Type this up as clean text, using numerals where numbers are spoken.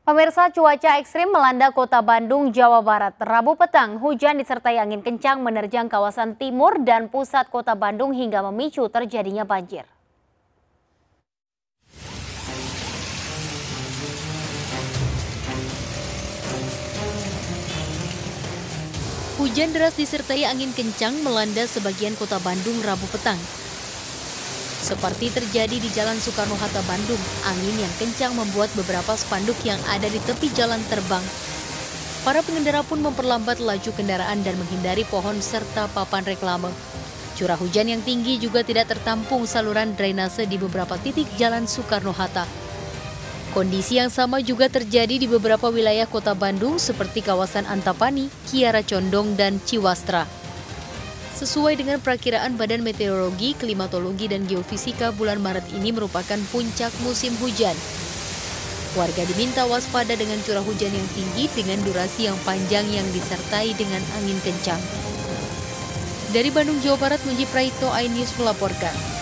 Pemirsa, cuaca ekstrim melanda kota Bandung, Jawa Barat. Rabu petang, hujan disertai angin kencang menerjang kawasan timur dan pusat kota Bandung hingga memicu terjadinya banjir. Hujan deras disertai angin kencang melanda sebagian kota Bandung Rabu petang. Seperti terjadi di Jalan Soekarno-Hatta Bandung, angin yang kencang membuat beberapa spanduk yang ada di tepi jalan terbang. Para pengendara pun memperlambat laju kendaraan dan menghindari pohon serta papan reklame. Curah hujan yang tinggi juga tidak tertampung saluran drainase di beberapa titik Jalan Soekarno-Hatta. Kondisi yang sama juga terjadi di beberapa wilayah kota Bandung seperti kawasan Antapani, Kiara Condong, dan Ciwastra. Sesuai dengan perakiraan Badan Meteorologi, Klimatologi, dan Geofisika, bulan Maret ini merupakan puncak musim hujan. Warga diminta waspada dengan curah hujan yang tinggi dengan durasi yang panjang yang disertai dengan angin kencang. Dari Bandung, Jawa Barat, Munji Praito, iNews melaporkan.